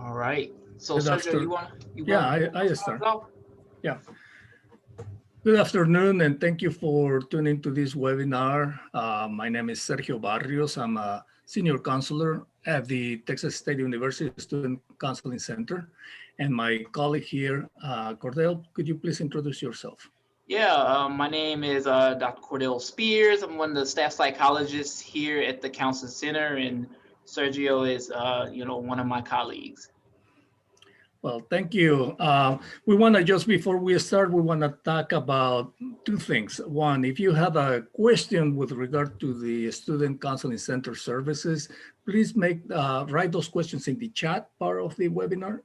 All right. So Good Sergio, after. you Yeah, want I to start us start. off? Yeah. Good afternoon, and thank you for tuning to this webinar. My name is Sergio Barrios. I'm a senior counselor at the Texas State University Student Counseling Center. And my colleague here, Cordell, could you please introduce yourself? Yeah, my name is Dr. Cordell Spears. I'm one of the staff psychologists here at the Counseling Center, and Sergio is, one of my colleagues. Well, thank you. We want to just before we start, we want to talk about two things. One, if you have a question with regard to the Student Counseling Center services, please write those questions in the chat part of the webinar.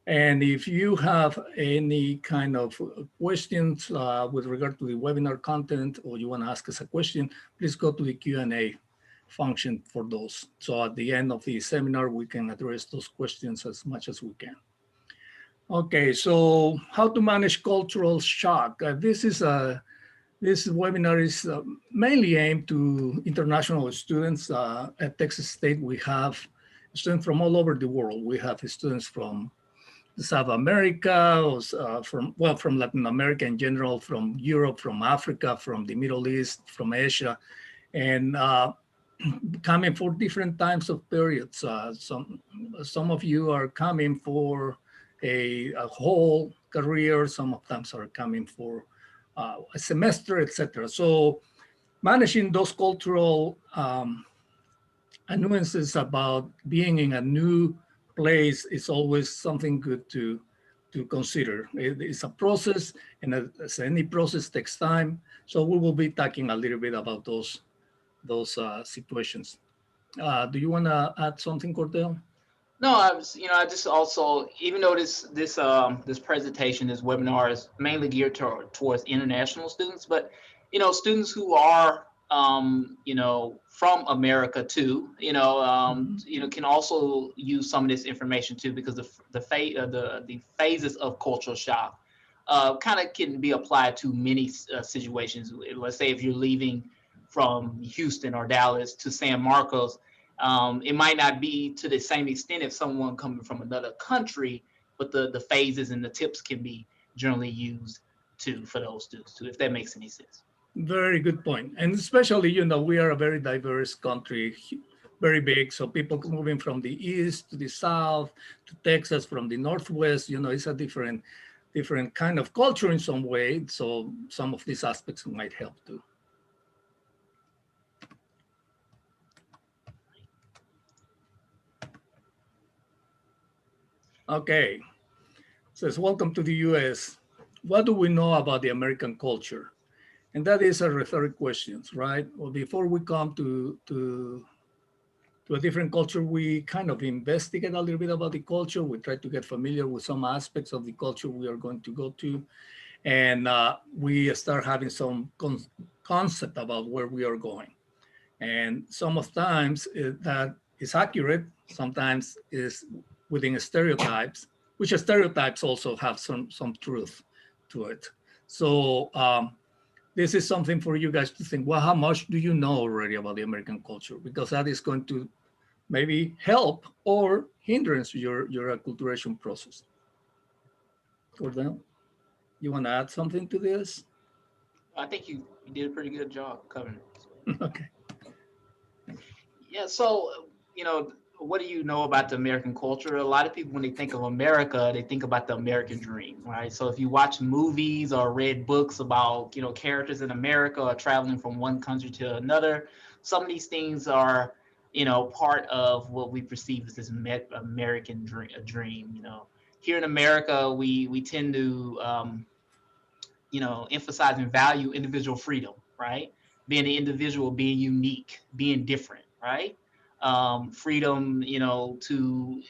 And if you have any kind of questions with regard to the webinar content, or you want to ask us a question, please go to the Q&A function for those. So at the end of the seminar, we can address those questions as much as we can. Okay, so how to manage cultural shock. This webinar is mainly aimed to international students. At Texas State, we have students from all over the world. We have students from South America, from Latin America in general, from Europe, from Africa, from the Middle East, from Asia, and coming for different times of periods. Some of you are coming for a whole career. Some of them are coming for a semester, etc. So managing those cultural nuances about being in a new place is always something good to consider. It's a process, and as any process takes time. So we will be talking a little bit about those situations. Do you want to add something, Cordell? No, I just also, even though this presentation, this webinar is mainly geared towards international students, but students who are from America too, can also use some of this information too, because the phases of cultural shock kind of can be applied to many situations. Let's say if you're leaving from Houston or Dallas to San Marcos, it might not be to the same extent if someone coming from another country, but the phases and the tips can be generally used too for those students too, if that makes any sense. Very good point. And especially, we are a very diverse country, very big. So people moving from the east to the south to Texas, from the northwest, it's a different kind of culture in some way. So some of these aspects might help too. Okay, says, welcome to the US. What do we know about the American culture? And that is a rhetoric question, right? Well, before we come to a different culture, we kind of investigate a little bit about the culture. We try to get familiar with some aspects of the culture we are going to go to. And we start having some concept about where we are going. And sometimes that is accurate, sometimes is within stereotypes, which stereotypes also have some truth to it. So this is something for you guys to think, well, how much do you know already about the American culture? Because that is going to maybe help or hindrance your acculturation process. Cordell, you want to add something to this? I think you did a pretty good job covering it. Okay. Yeah, so what do you know about the American culture? A lot of people, when they think of America, they think about the American dream, right? So if you watch movies or read books about characters in America or traveling from one country to another, some of these things are part of what we perceive as this American dream. Here in America, we tend to emphasize and value individual freedom, right? Being an individual, being unique, being different, right? Freedom, to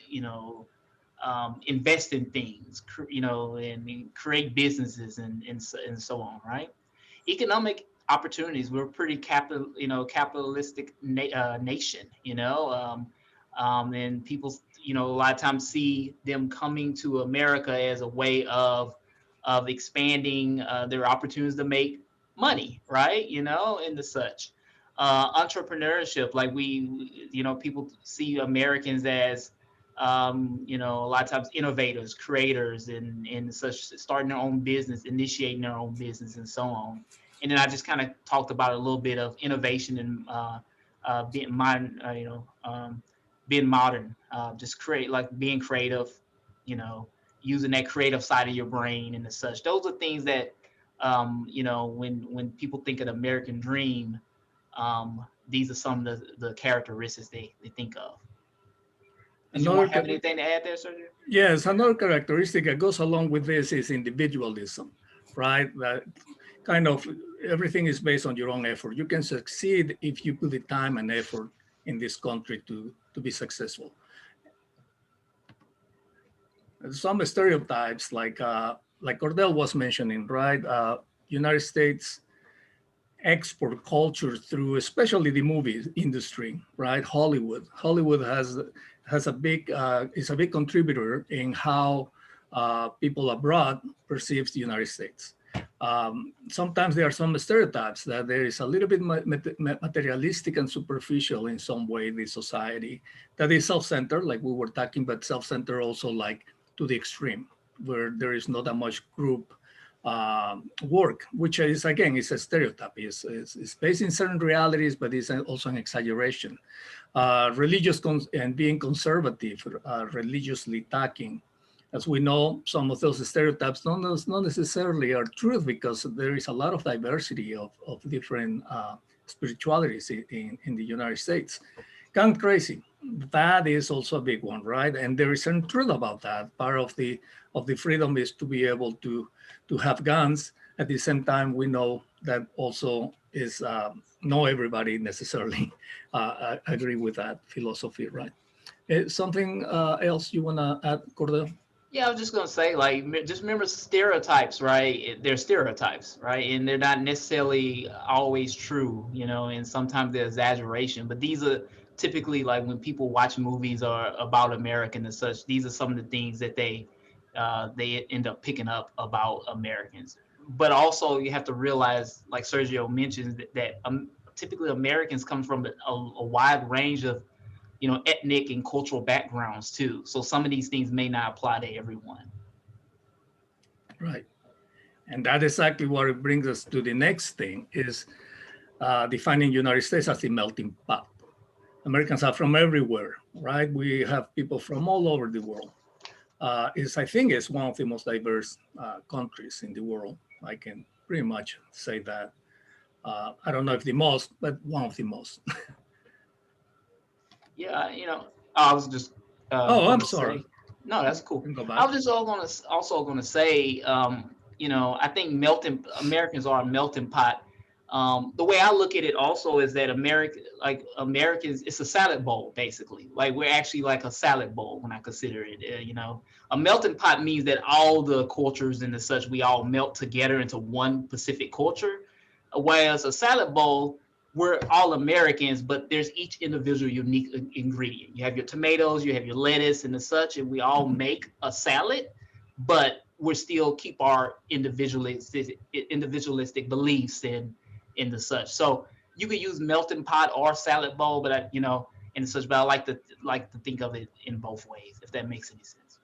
invest in things, and create businesses and so on, right? Economic opportunities. We're a pretty capitalistic nation, and people, a lot of times see them coming to America as a way of expanding their opportunities to make money, right? And the such. Entrepreneurship, like people see Americans as you know, a lot of times innovators, creators, and such, starting their own business, initiating their own business, and so on. And then I just kind of talked about a little bit of innovation and being modern, being modern, just create like being creative, you know, using that creative side of your brain and such. Those are things that, you know, when people think of the American dream, these are some of the characteristics they think of. Did you Another, want have anything to add there, Sergio? yes, another characteristic that goes along with this is individualism, right? That kind of everything is based on your own effort. You can succeed if you put the time and effort in this country to be successful. Some stereotypes, like Cordell was mentioning, right? United States export culture through, especially the movie industry, right? Hollywood has a big is a big contributor in how people abroad perceives the United States. Sometimes there are some stereotypes that there is a little bit materialistic and superficial in some way the society that is self-centered, like we were talking, but self-centered also like to the extreme, where there is not that much group work, which is again is a stereotype. Is based in certain realities, but it's also an exaggeration. And being conservative, religiously talking. As we know, some of those stereotypes not necessarily are truth because there is a lot of diversity of different spiritualities in the United States. Kind of crazy. That is also a big one, right? And there is some truth about that. Part of the freedom is to be able to have guns. At the same time, we know that also is not everybody necessarily agree with that philosophy, right? Something else you want to add, Cordell? Yeah, I was just gonna say, like, just remember stereotypes, right? They're stereotypes, right? And they're not necessarily always true, you know, and sometimes they're exaggeration. But these are typically like when people watch movies or about American and such, these are some of the things that they end up picking up about Americans. But also you have to realize, like Sergio mentions, that typically Americans come from a wide range of, you know, ethnic and cultural backgrounds too. So some of these things may not apply to everyone. Right. And that is exactly what it brings us to the next thing is defining United States as the melting pot. Americans are from everywhere, right? We have people from all over the world. I think it's one of the most diverse countries in the world. I can pretty much say that. I don't know if the most, but one of the most. Yeah, you know, I was just Oh, I'm going to sorry. say, no, that's cool. Can go I back. was just also going to say, you know, I think melting Americans are a melting pot. The way I look at it also is that Americans, it's a salad bowl basically. Like we're actually like a salad bowl when I consider it. You know, a melting pot means that all the cultures and the such we all melt together into one Pacific culture. Whereas a salad bowl, we're all Americans, but there's each individual unique ingredient. You have your tomatoes, you have your lettuce, and the such, and we all make a salad, but we still keep our individualistic beliefs in the such. So you could use melting pot or salad bowl, but you know, and such. But I like to think of it in both ways, if that makes any sense.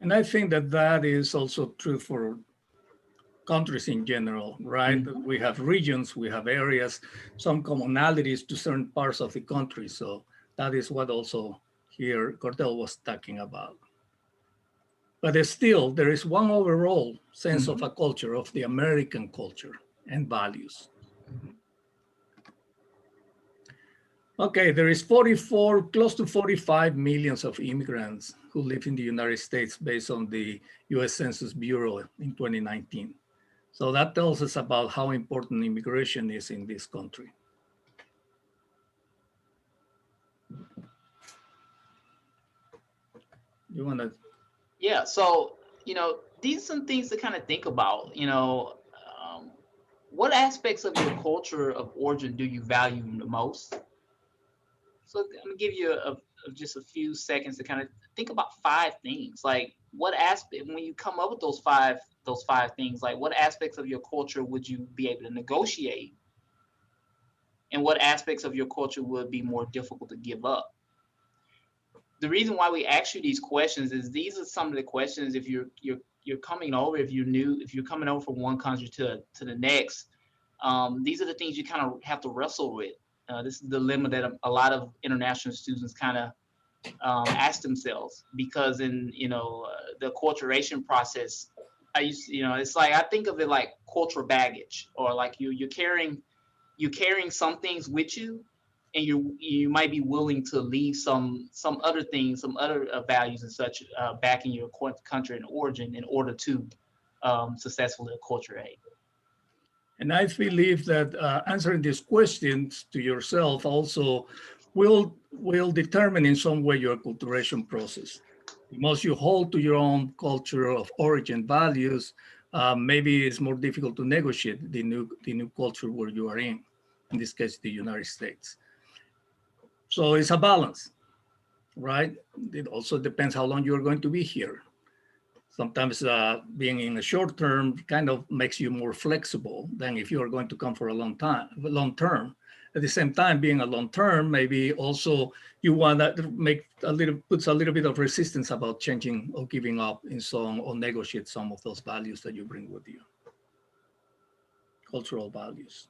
And I think that that is also true for countries in general, right? Mhm. We have regions, we have areas, some commonalities to certain parts of the country. So that is what also here Cordell was talking about. But still, there is one overall sense of Mhm. a culture, of the American culture and values. Mhm. Okay, there is 44, close to 45 millions of immigrants who live in the United States based on the US Census Bureau in 2019. So that tells us about how important immigration is in this country. You want to, Yeah. So you know, these are some things to kind of think about. You know, um, what aspects of your culture of origin do you value the most? So I'm gonna give you just a few seconds to kind of think about five things. Like what aspect when you come up with those five things, like what aspects of your culture would you be able to negotiate, and what aspects of your culture would be more difficult to give up? the reason why we ask you these questions is these are some of the questions if you're coming over, if you're new, if you're coming over from one country to the next, these are the things you kind of have to wrestle with. This is the dilemma that a lot of international students kind of ask themselves, because in the acculturation process, I used to, it's like I think of it like cultural baggage, or like you're carrying some things with you, and you might be willing to leave some other things, some other values and such back in your country and origin in order to successfully acculturate. And I believe that answering these questions to yourself also will determine in some way your acculturation process. The most you hold to your own culture of origin values, maybe it's more difficult to negotiate the new culture where you are in this case, the United States. So it's a balance, right? It also depends how long you're going to be here. Sometimes being in a short term kind of makes you more flexible than if you are going to come for a long term. At the same time, being a long term, maybe also you want to puts a little bit of resistance about changing or giving up in some or negotiate some of those values that you bring with you, cultural values.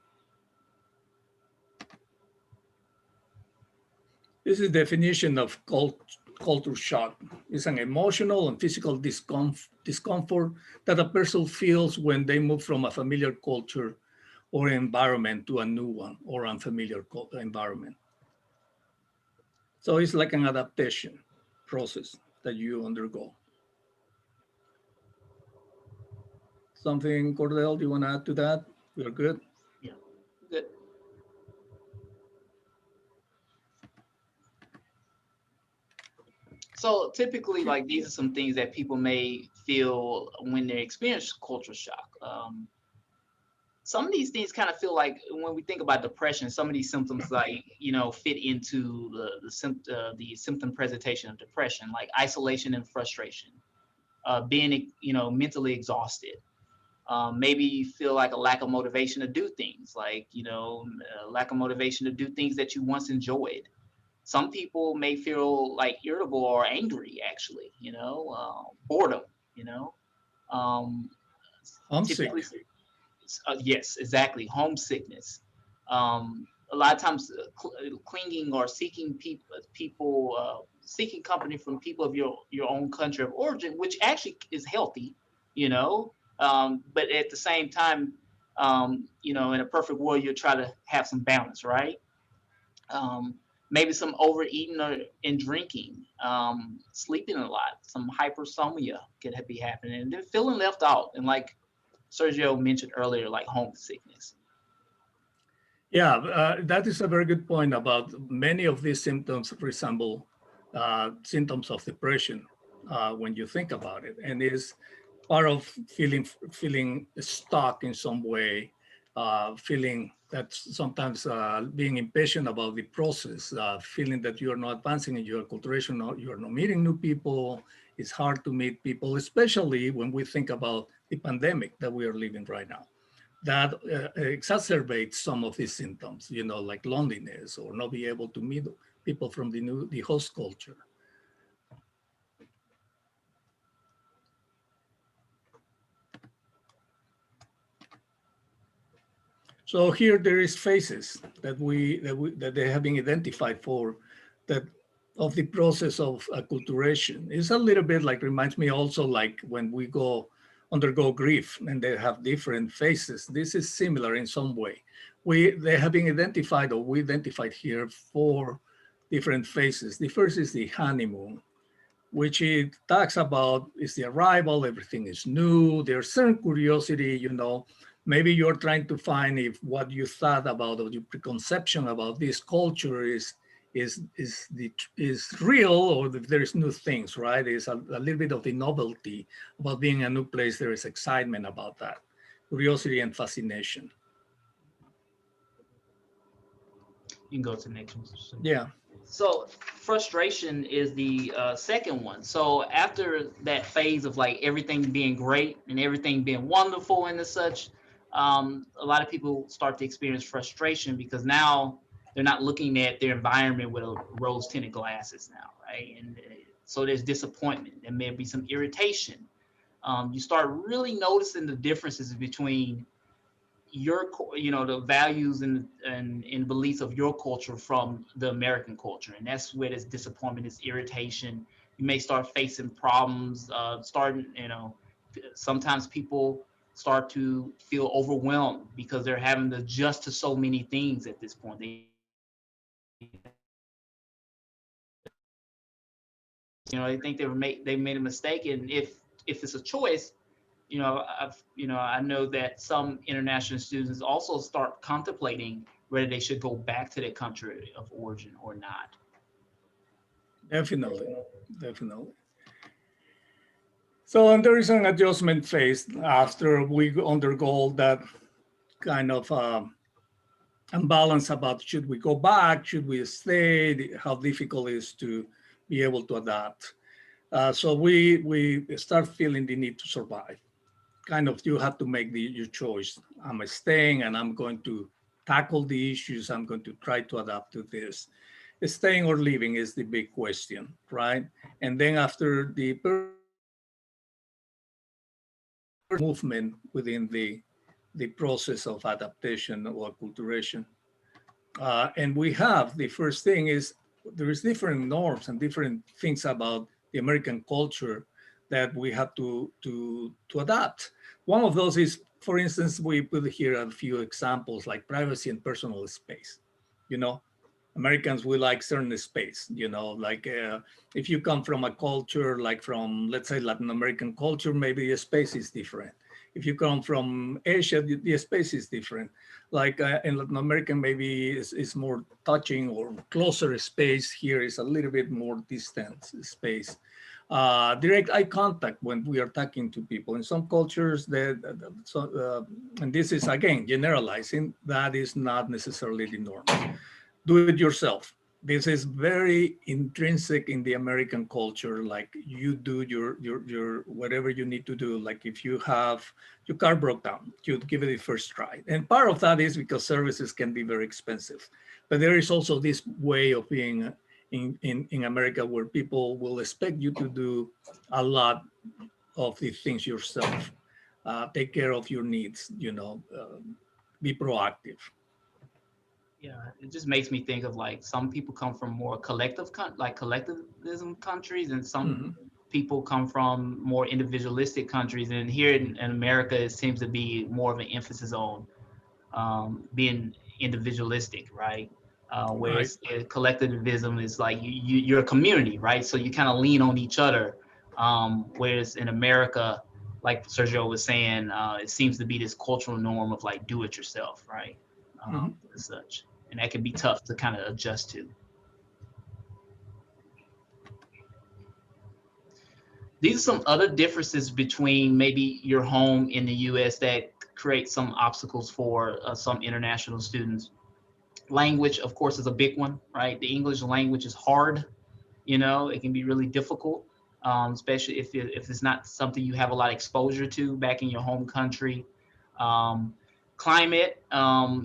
This is the definition of culture shock. It's an emotional and physical discomfort that a person feels when they move from a familiar culture or environment to a new one or unfamiliar environment. So it's like an adaptation process that you undergo. Something, Cordell, do you want to add to that? We're good. Yeah. Good. So typically, like these are some things that people may feel when they experience culture shock. Some of these things kind of feel like when we think about depression, some of these symptoms like fit into the symptom presentation of depression, like isolation and frustration, being mentally exhausted. Maybe you feel like a lack of motivation to do things, like a lack of motivation to do things that you once enjoyed. Some people may feel like irritable or angry, actually, boredom, you know. Um, Homesick. typically, yes, exactly, homesickness. A lot of times, clinging or seeking seeking company from people of your own country of origin, which actually is healthy, you know. But at the same time, in a perfect world, you try to have some balance, right? um, Maybe some overeating or and drinking, sleeping a lot, some hypersomnia could be happening, and then feeling left out, and like Sergio mentioned earlier, like homesickness. Yeah, that is a very good point about many of these symptoms resemble symptoms of depression when you think about it, and is part of feeling stuck in some way, feeling that sometimes being impatient about the process, feeling that you're not advancing in your acculturation, or you're not meeting new people. It's hard to meet people, especially when we think about the pandemic that we are living right now that exacerbates some of these symptoms, like loneliness or not be able to meet people from the host culture. So here there is phases that they have been identified for that of the process of acculturation. It's a little bit like reminds me also like when we go undergo grief and they have different phases. This is similar in some way. They have been identified or we identified here four different phases. The first is the honeymoon, which it talks about is the arrival, everything is new, there's certain curiosity, maybe you're trying to find if what you thought about or your preconception about this culture is real or if there's new things, right? There's a little bit of the novelty about being in a new place. There is excitement about that, curiosity and fascination. You can go to the next one. Yeah. So frustration is the second one. So after that phase of like everything being great and everything being wonderful and as such, a lot of people start to experience frustration because now they're not looking at their environment with a rose tinted glasses now, right? And so there's disappointment. There may be some irritation. You start really noticing the differences between the values and beliefs of your culture from the American culture, and that's where this disappointment, this irritation. You may start facing problems. Starting, sometimes people start to feel overwhelmed because they're having to adjust to so many things at this point. They think they made a mistake, and if it's a choice, I know that some international students also start contemplating whether they should go back to their country of origin or not. Definitely, definitely. So and there is an adjustment phase after we undergo that kind of imbalance about should we go back, should we stay, how difficult it is to be able to adapt. So we start feeling the need to survive. Kind of you have to make your choice. I'm staying and I'm going to tackle the issues. I'm going to try to adapt to this. Staying or leaving is the big question, right? And then after the movement within the process of adaptation or acculturation. And we have the first thing is there is different norms and different things about the American culture that we have to adapt. One of those is, for instance, we put here a few examples like privacy and personal space. You know, Americans we like certain space. Like if you come from a culture like from let's say Latin American culture, maybe the space is different. If you come from Asia, the space is different. Like in Latin American, maybe it's more touching or closer space. Here is a little bit more distant space. Direct eye contact when we are talking to people. In some cultures, and this is again generalizing, that is not necessarily the norm. Do it yourself. This is very intrinsic in the American culture. Like you do your whatever you need to do. Like if you have your car broke down, you give it a first try. And part of that is because services can be very expensive. But there is also this way of being in America where people will expect you to do a lot of the things yourself. Take care of your needs. Be proactive. Yeah, it just makes me think of like some people come from more like collectivism countries, and some Mhm. people come from more individualistic countries. And here in America, it seems to be more of an emphasis on being individualistic, right? Right. Whereas collectivism is like you're a community, right? So you kind of lean on each other. Whereas in America, like Sergio was saying, it seems to be this cultural norm of like do it yourself, right? Mhm. And such, and that can be tough to kind of adjust to. These are some other differences between maybe your home in the U.S. that create some obstacles for some international students. Language, of course, is a big one, right? The English language is hard. It can be really difficult, especially if it's not something you have a lot of exposure to back in your home country. Um, Climate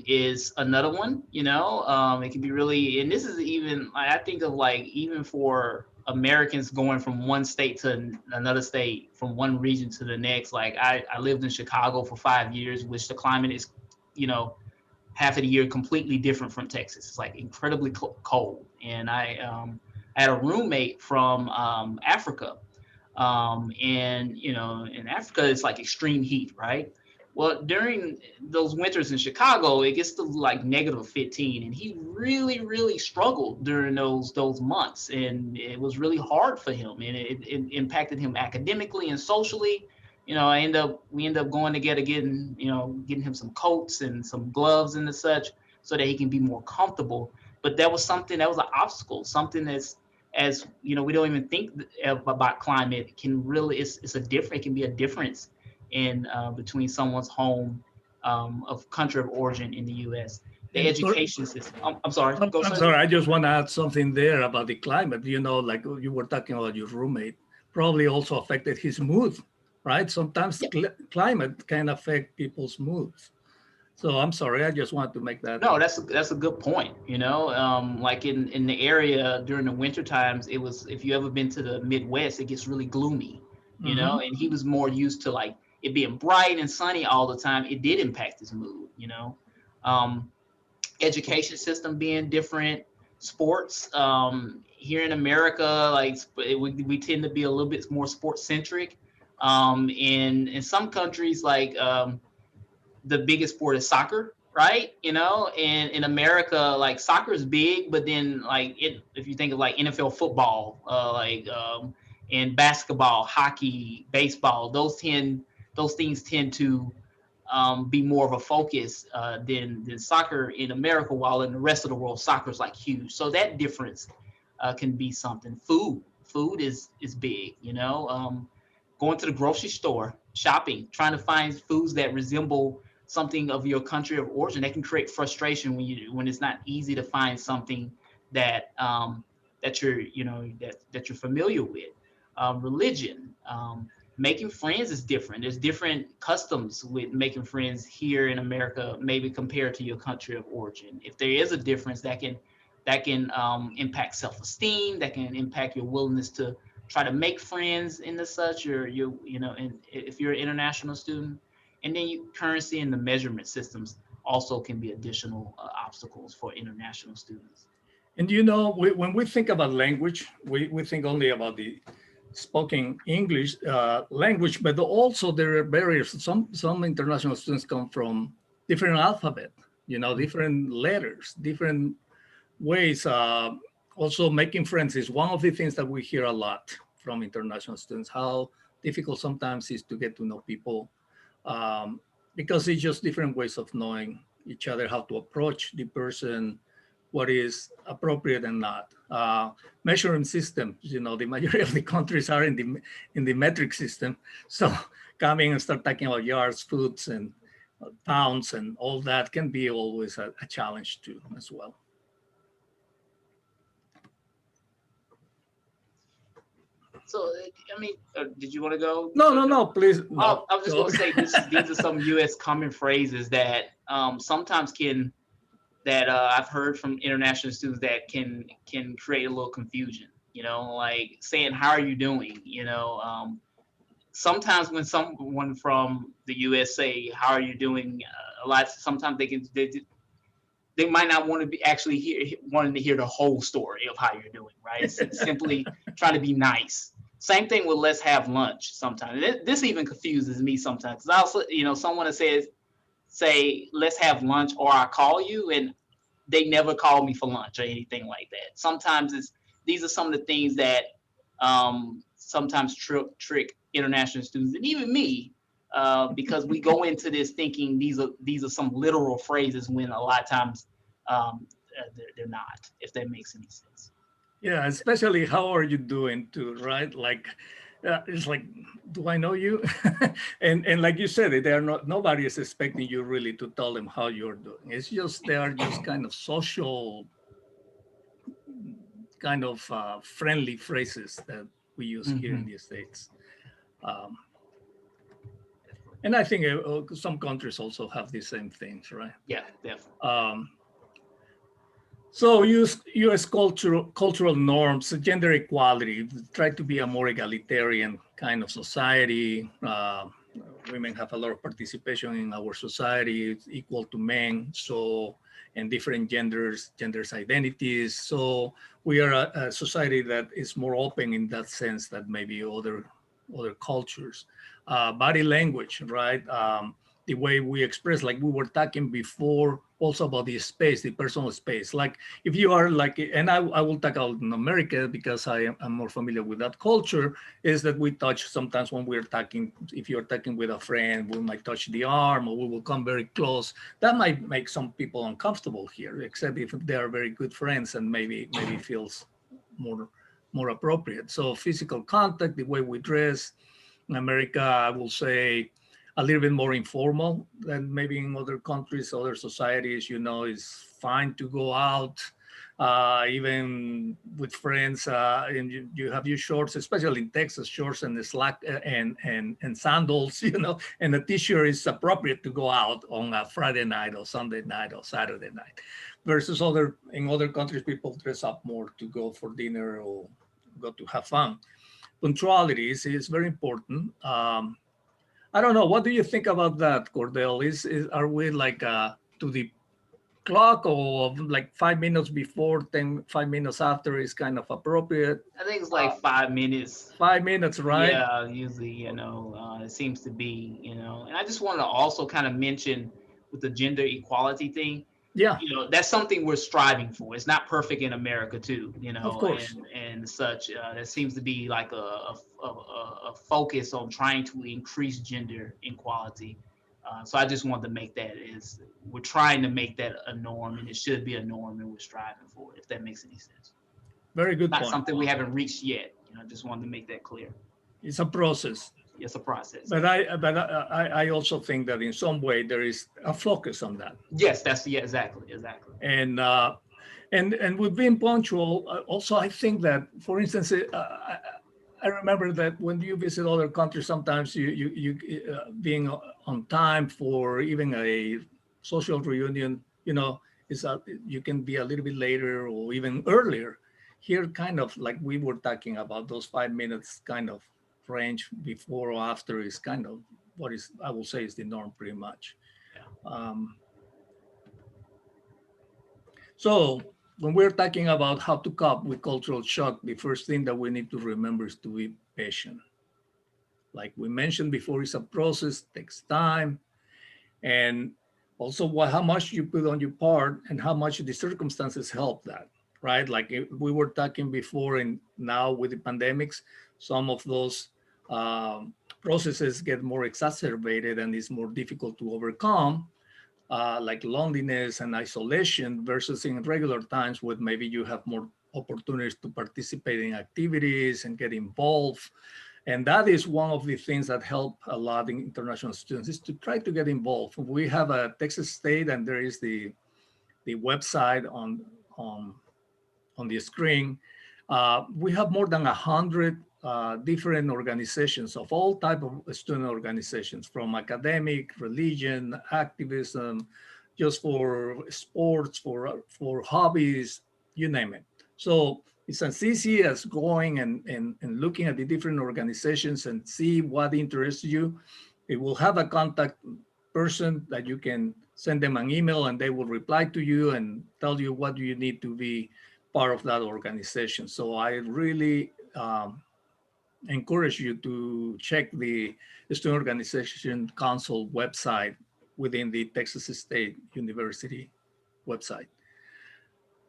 is another one. It can be really, and this is even I think of like even for Americans going from one state to another state, from one region to the next. Like I lived in Chicago for 5 years, which the climate is, you know, half of the year completely different from Texas. It's like incredibly cold. And I had a roommate from Africa, and in Africa it's like extreme heat, right? Well, during those winters in Chicago, it gets to like negative 15, and he really, really struggled during those months, and it was really hard for him, and it impacted him academically and socially. We end up going together, getting him some coats and some gloves and such, so that he can be more comfortable. But that was an obstacle, something that's, as we don't even think about climate. It can really, it can be a difference in between someone's home of country of origin in the U.S. The And education system. I'm sorry. Go, I'm Sergio. sorry, I just want to add something there about the climate. Like you were talking about your roommate, probably also affected his mood, right? Sometimes Yeah. climate can affect people's moods. So I'm sorry, I just want to make that. No, that's a good point. Like in the area during the winter times, it was, if you ever been to the Midwest, it gets really gloomy. Mhm. And he was more used to like it being bright and sunny all the time. It did impact his mood. Um, Education system being different, sports. Here in America, like we tend to be a little bit more sports centric. In some countries, like the biggest sport is soccer, right? And in America, like soccer is big, but then like if you think of like NFL football, and basketball, hockey, baseball, those things tend to be more of a focus than soccer in America, while in the rest of the world, soccer is like huge. So that difference can be something. Food is big. Going to the grocery store, shopping, trying to find foods that resemble something of your country of origin. That can create frustration when it's not easy to find something that that you're familiar with. Religion, making friends is different. There's different customs with making friends here in America, maybe compared to your country of origin. If there is a difference, that can impact self-esteem. That can impact your willingness to try to make friends in the such, or and if you're an international student. And then currency and the measurement systems also can be additional obstacles for international students. And when we think about language, we think only about the spoken English language, but also there are barriers. Some international students come from different alphabet, different letters, different ways. Also, making friends is one of the things that we hear a lot from international students. How difficult sometimes is to get to know people, um, because it's just different ways of knowing each other, how to approach the person, what is appropriate and not. Measuring systems, the majority of the countries are in the metric system. So coming and start talking about yards, foots, and pounds and all that can be always a challenge too, as well. So, I mean, did you want to go? No, no, no, please, Oh, no. I was just Go. going to say these are some U.S. common phrases that sometimes that I've heard from international students that can create a little confusion. Like saying "How are you doing?" Sometimes when someone from the U.S. say "How are you doing?" A lot. Sometimes they might not want to be actually wanting to hear the whole story of how you're doing, right? It's simply try to be nice. Same thing with "Let's have lunch." Sometimes this even confuses me sometimes. 'Cause also, someone that says say "Let's have lunch" or "I call you," and they never call me for lunch or anything like that. Sometimes these are some of the things that sometimes trick international students and even me, because we go into this thinking these are some literal phrases when a lot of times they're not. If that makes any sense. Yeah, especially how are you doing too, right? Like, it's like, do I know you? And like you said, they are not. Nobody is expecting you really to tell them how you're doing. It's just they are just kind of social, kind of friendly phrases that we use here in Hmm. the States. Um, and I think some countries also have the same things, right? Yeah, definitely. Um, So use U.S. cultural norms, gender equality, try to be a more egalitarian kind of society. Women have a lot of participation in our society, it's equal to men. So, and different genders identities. So we are a society that is more open in that sense that maybe other cultures. Body language, right? The way we express, like we were talking before, also about the space, the personal space. Like if you are like, and I will talk out in America because I'm more familiar with that culture, is that we touch sometimes when we're talking, if you're talking with a friend, we might touch the arm or we will come very close. That might make some people uncomfortable here, except if they are very good friends and maybe feels more more appropriate. So physical contact, the way we dress, in America, I will say a little bit more informal than maybe in other countries, other societies. It's fine to go out, even with friends, and you have your shorts, especially in Texas, shorts and the slack and sandals, and a t-shirt is appropriate to go out on a Friday night or Sunday night or Saturday night, versus in other countries, people dress up more to go for dinner or go to have fun. Punctuality is very important. I don't know. What do you think about that, Cordell? Are we like to the clock, or like 5 minutes before, 5 minutes after is kind of appropriate? I think it's Uh, like 5 minutes. 5 minutes, right? Yeah, usually, it seems to be, and I just wanted to also kind of mention with the gender equality thing, Yeah, that's something we're striving for. It's not perfect in America too, of course. and such. There seems to be like a focus on trying to increase gender equality. So I just wanted to make that is we're trying to make that a norm, and it should be a norm, and we're striving for it. If that makes any sense. Very good Not point. something we haven't reached yet. I just wanted to make that clear. It's a process. It's a process. But I also think that in some way there is a focus on that. Yes, yeah, exactly. And with being punctual, also I think that, for instance, I remember that when you visit other countries, sometimes you being on time for even a social reunion, is you can be a little bit later or even earlier. Here, kind of like we were talking about, those 5 minutes kind of range before or after is kind of what is, I will say, is the norm pretty much. Yeah. Um, so when we're talking about how to cope with cultural shock, the first thing that we need to remember is to be patient. Like we mentioned before, it's a process, takes time, and also how much you put on your part and how much the circumstances help that, right? Like we were talking before, and now with the pandemics, some of those processes get more exacerbated and it's more difficult to overcome, like loneliness and isolation, versus in regular times when maybe you have more opportunities to participate in activities and get involved. And that is one of the things that help a lot in international students, is to try to get involved. We have a Texas State, and there is the website on on the screen. We have more than 100 different organizations of all type of student organizations, from academic, religion, activism, just for sports, for hobbies, you name it. So it's as easy as going and looking at the different organizations and see what interests you. It will have a contact person that you can send them an email, and they will reply to you and tell you what you need to be part of that organization. So I really encourage you to check the Student Organization Council website within the Texas State University website.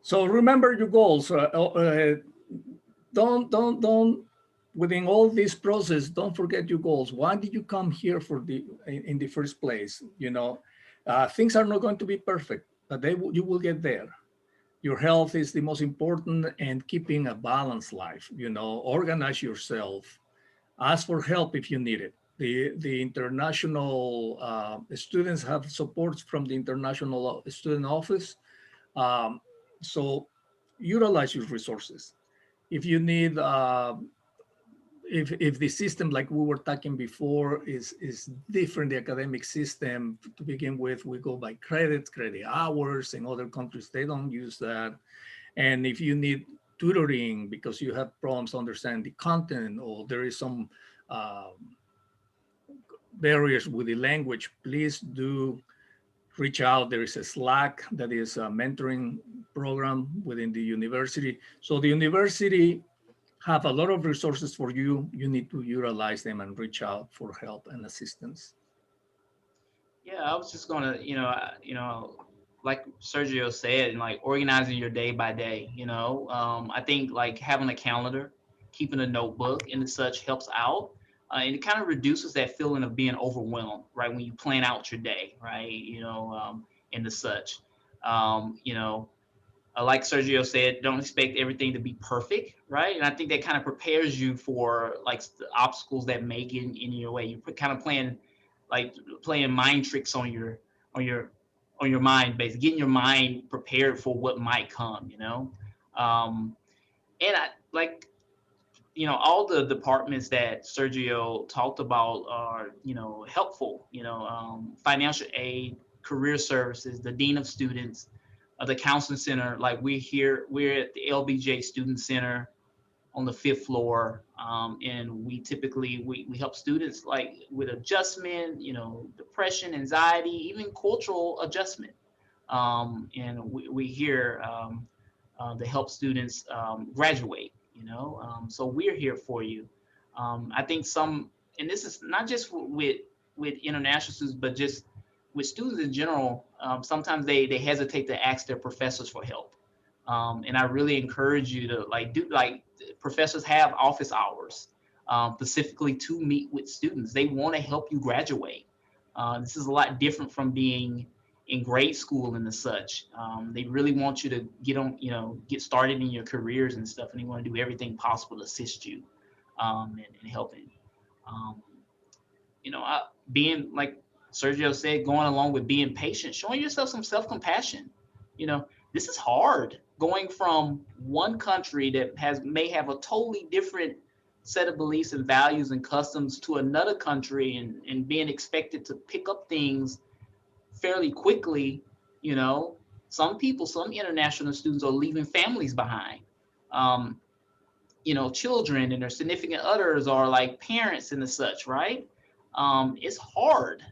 So remember your goals. Don't within all this process, don't forget your goals. Why did you come here in the first place? Things are not going to be perfect, but you will get there. Your health is the most important, and keeping a balanced life. Organize yourself, ask for help if you need it. The international students have supports from the International Student Office. um, so utilize your resources. If you need if the system, like we were talking before, is different, the academic system to begin with, we go by credit hours. In other countries they don't use that. And if you need tutoring because you have problems understanding the content, or there is some uh, barriers with the language, please do reach out. There is a Slack that is a mentoring program within the university. So the university have a lot of resources for you. You need to utilize them and reach out for help and assistance. Yeah, I was just gonna, like Sergio said, and like organizing your day by day. I think like having a calendar, keeping a notebook, and such helps out, and it kind of reduces that feeling of being overwhelmed, right? When you plan out your day, right? And the such, like Sergio said, don't expect everything to be perfect, right? And I think that kind of prepares you for like the obstacles that may get in your way. You kind of playing mind tricks on your on your mind, basically getting your mind prepared for what might come, um, and I like, all the departments that Sergio talked about are, helpful, financial aid, career services, the dean of students, the counseling center. Like we're at the LBJ Student Center on the fifth floor, and we typically we help students like with adjustment, depression, anxiety, even cultural adjustment, and we here to help students graduate. So we're here for you. I think and this is not just with international students, but just with students in general. Sometimes they hesitate to ask their professors for help, and I really encourage you to professors have office hours specifically to meet with students. They want to help you graduate. This is a lot different from being in grade school and the such. They really want you to get started in your careers and stuff, and they want to do everything possible to assist you and helping. Um, Being like Sergio said, going along with being patient, showing yourself some self-compassion. This is hard going from one country that may have a totally different set of beliefs and values and customs to another country, and being expected to pick up things fairly quickly. you know some international students are leaving families behind, um, children and their significant others are like parents and the such, right? It's hard.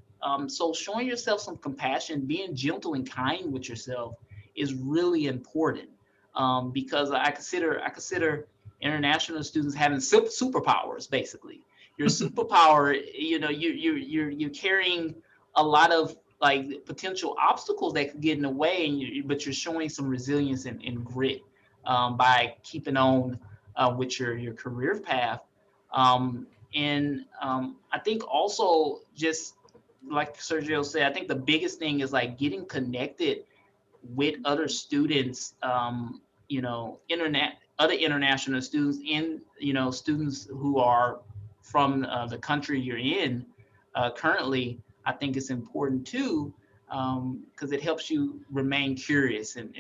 So showing yourself some compassion, being gentle and kind with yourself is really important, because I consider international students having superpowers. Basically, your superpower, you're carrying a lot of like potential obstacles that could get in the way, but you're showing some resilience and grit, by keeping on with your career path. And I think also, just like Sergio said, I think the biggest thing is like getting connected with other students, other international students, and students who are from the country you're in currently. I think it's important too, because it helps you remain curious and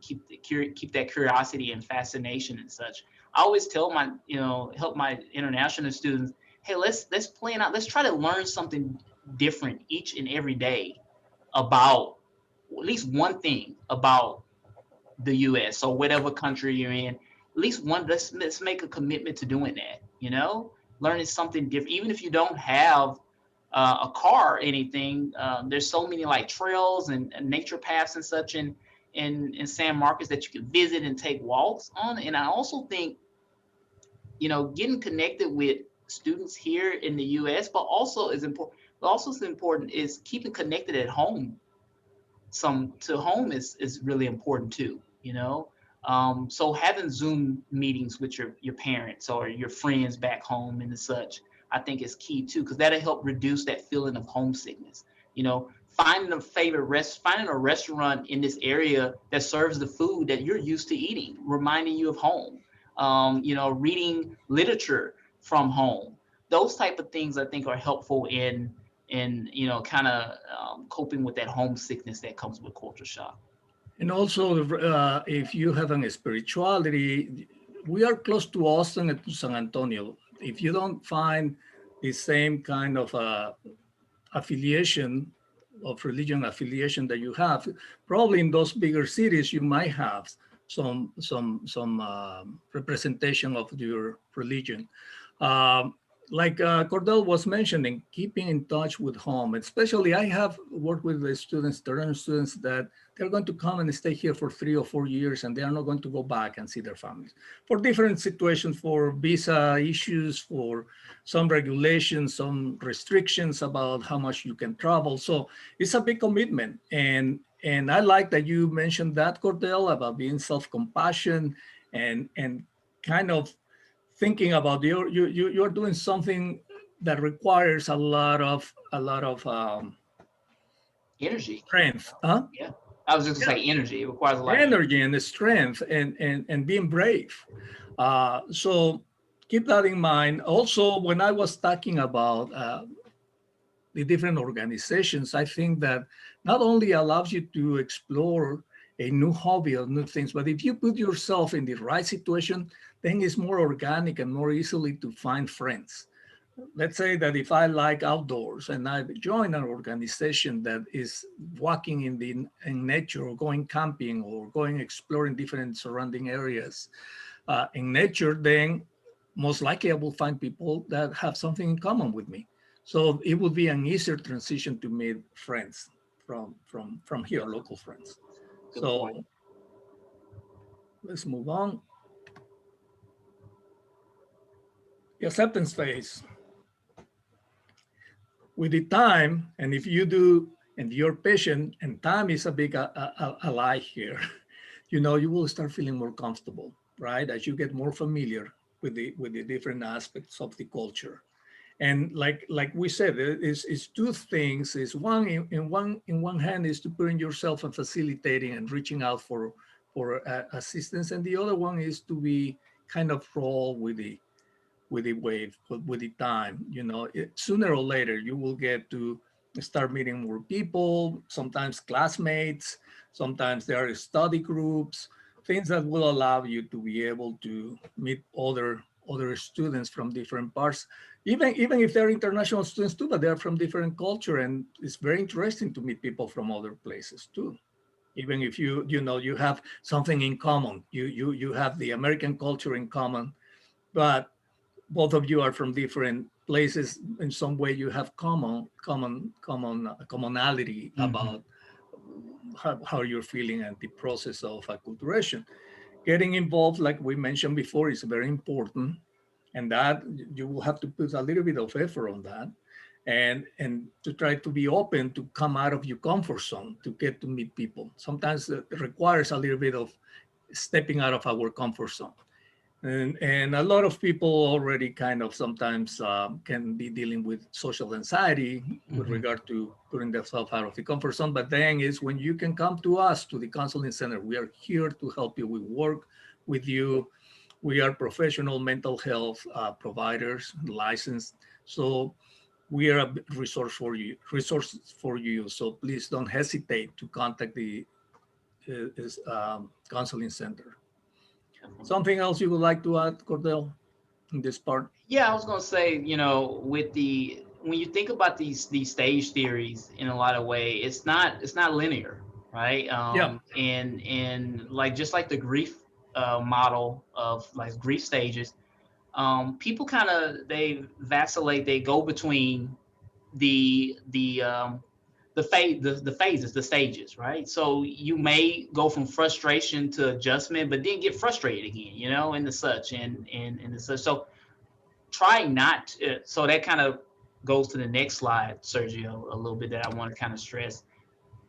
keep that curiosity and fascination and such. I always tell help my international students, hey, let's plan out, let's try to learn something different each and every day about at least one thing about the US or whatever country you're in. At least one, let's make a commitment to doing that, learning something different. Even if you don't have a car or anything, there's so many like trails and nature paths and such in San Marcos that you can visit and take walks on. And I also think, getting connected with students here in the US, but also is important. But also is important is keeping connected at home. Some to home is really important too. So having Zoom meetings with your parents or your friends back home and such, I think is key too, because that'll help reduce that feeling of homesickness. Finding a restaurant in this area that serves the food that you're used to eating, reminding you of home. Reading literature from home. Those type of things I think are helpful in kind of coping with that homesickness that comes with culture shock. And also, if you have an spirituality, we are close to Austin and to San Antonio. If you don't find the same kind of affiliation of religion affiliation that you have, probably in those bigger cities you might have some representation of your religion. Um, like Cordell was mentioning, keeping in touch with home. Especially, I have worked with the students, Toronto students, that they're going to come and stay here for 3 or 4 years, and they are not going to go back and see their families for different situations, for visa issues, for some regulations, some restrictions about how much you can travel. So it's a big commitment. And I like that you mentioned that, Cordell, about being self-compassion and kind of thinking about you're doing something that requires a lot of Energy. strength, huh? Yeah. I was just Yeah, gonna say energy. It requires a lot of energy. energy and the strength and being brave. So keep that in mind. Also, when I was talking about the different organizations, I think that not only allows you to explore a new hobby or new things, but if you put yourself in the right situation, then it's more organic and more easily to find friends. Let's say that if I like outdoors and I join an organization that is walking in nature or going camping or going exploring different surrounding areas in nature, then most likely I will find people that have something in common with me. So it would be an easier transition to meet friends from here, Yeah, local friends. good point. So let's move on. The acceptance phase. With the time, and if you do, and you're patient, and time is a big ally here, you will start feeling more comfortable, right? As you get more familiar with the different aspects of the culture. And like we said, it's two things. Is one in one hand is to putting yourself and facilitating and reaching out for assistance, and the other one is to be kind of roll with the wave, with the time. Sooner or later, you will get to start meeting more people, sometimes classmates, sometimes there are study groups, things that will allow you to be able to meet other students from different parts, even if they're international students too, but they're from different culture. And it's very interesting to meet people from other places too. Even if you have something in common, you have the American culture in common, but both of you are from different places. In some way you have commonality Hmm. about how you're feeling and the process of acculturation. Getting involved, like we mentioned before, is very important, and that you will have to put a little bit of effort on that, and to try to be open to come out of your comfort zone to get to meet people. Sometimes it requires a little bit of stepping out of our comfort zone. And a lot of people already kind of sometimes can be dealing with social anxiety with Hmm. regard to putting themselves out of the comfort zone. But then is when you can come to us, to the counseling center. We are here to help you. We work with you. We are professional mental health providers, licensed. So we are a resources for you. So please don't hesitate to contact the counseling center. Something else you would like to add, Cordell, in this part? Yeah, I was gonna say, with the when you think about these stage theories in a lot of way, it's not linear, right? Yeah. And like just like the grief model of like grief stages, people kind of they vacillate, they go between the the um, the phases, the stages, right? So you may go from frustration to adjustment, but then get frustrated again, and the such and the such. So try not to, so that kind of goes to the next slide, Sergio, a little bit that I want to kind of stress.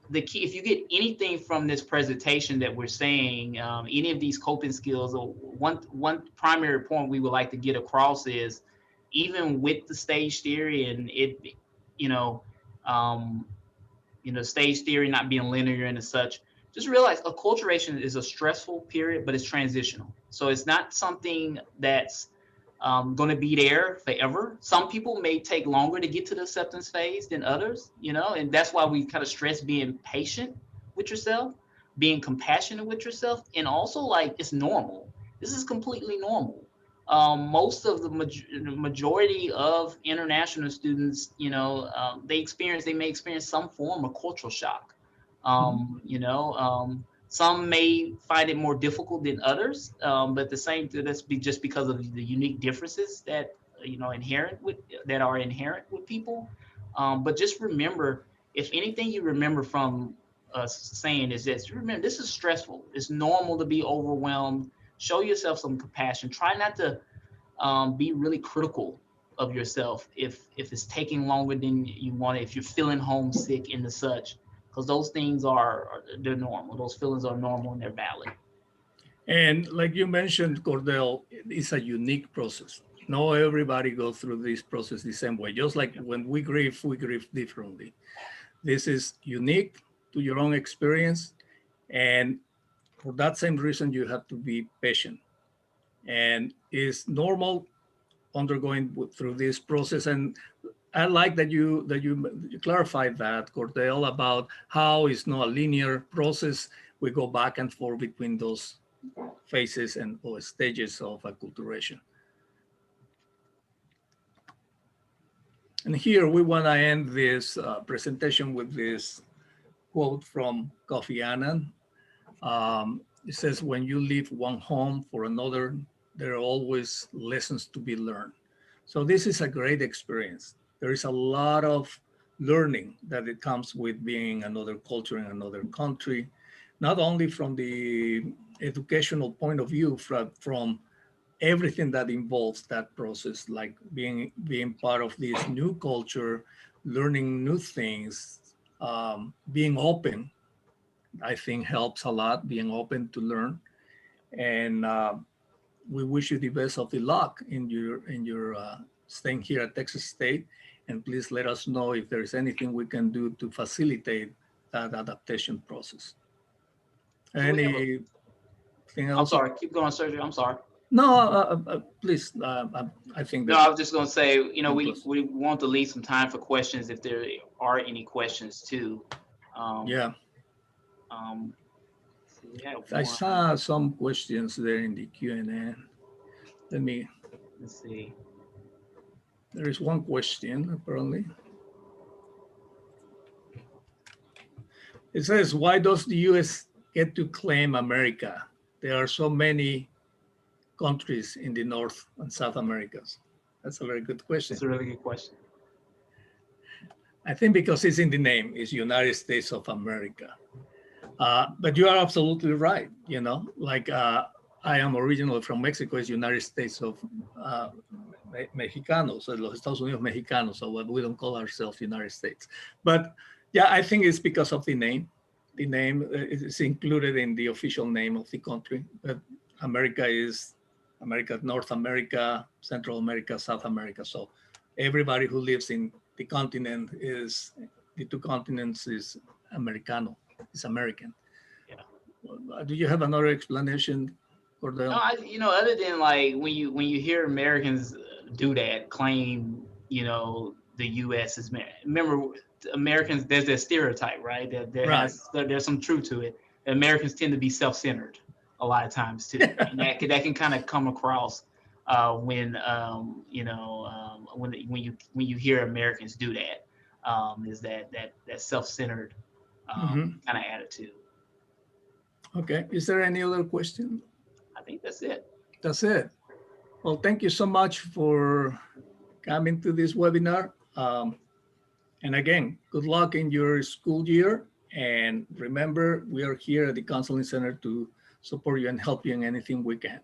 The key, if you get anything from this presentation that we're saying, any of these coping skills, or one primary point we would like to get across is, even with the stage theory and it, you know, um, stage theory not being linear and as such, just realize acculturation is a stressful period, but it's transitional. So it's not something that's going to be there forever. Some people may take longer to get to the acceptance phase than others, and that's why we kind of stress being patient with yourself, being compassionate with yourself, and also like it's normal. This is completely normal. Most of the majority of international students, they may experience some form of cultural shock. Some may find it more difficult than others, but the same that's just because of the unique differences that are inherent with people. But just remember, if anything you remember from us saying is this: remember, this is stressful. It's normal to be overwhelmed. Show yourself some compassion. Try not to be really critical of yourself if it's taking longer than you want it, if you're feeling homesick and the such, because those things they're normal. Those feelings are normal and they're valid. And like you mentioned, Cordell, it's a unique process. No, everybody goes through this process the same way. Just like when we grieve differently. This is unique to your own experience. And for that same reason, you have to be patient. And it's normal undergoing through this process. And I like that you clarified that, Cordell, about how it's not a linear process. We go back and forth between those phases and or stages of acculturation. And here we want to end this presentation with this quote from Kofi Annan. It says, when you leave one home for another, there are always lessons to be learned. So this is a great experience. There is a lot of learning that it comes with being another culture in another country, not only from the educational point of view, from everything that involves that process, like being part of this new culture, learning new things, being open. I think helps a lot, being open to learn. And we wish you the best of the luck in your staying here at Texas State. And please let us know if there's anything we can do to facilitate that adaptation process. So we have a. Anything I'm else? sorry. Keep going, Sergio. I'm sorry. No, please. I think No, that I was just going to say, we plus. we want to leave some time for questions if there are any questions too. Um, Yeah, so we have I one. saw some questions there in the Q&A. Let me. Let's see. There is one question apparently. It says, why does the U.S. get to claim America? There are so many countries in the North and South Americas. That's a very good question. That's a really good question. I think because it's in the name, it's United States of America. But you are absolutely right. Like I am originally from Mexico, it's United States of Mexicanos, los Estados Unidos Mexicanos, so we don't call ourselves United States. But yeah, I think it's because of the name. The name is included in the official name of the country. But America is America, North America, Central America, South America. So everybody who lives in the continent is, the two continents is Americano, is American. Yeah. Do you have another explanation, No, Cordell? other than like when you hear Americans do that, claim, the U.S. is, remember, Americans, there's that stereotype, right? That Right. there's some truth to it. Americans tend to be self-centered a lot of times too, and that can kind of come across when when you hear Americans do that, is that self-centered Mhm. kind of attitude. Okay. Is there any other question? I think that's it. That's it. Well, thank you so much for coming to this webinar. And again, good luck in your school year. And remember, we are here at the Counseling Center to support you and help you in anything we can.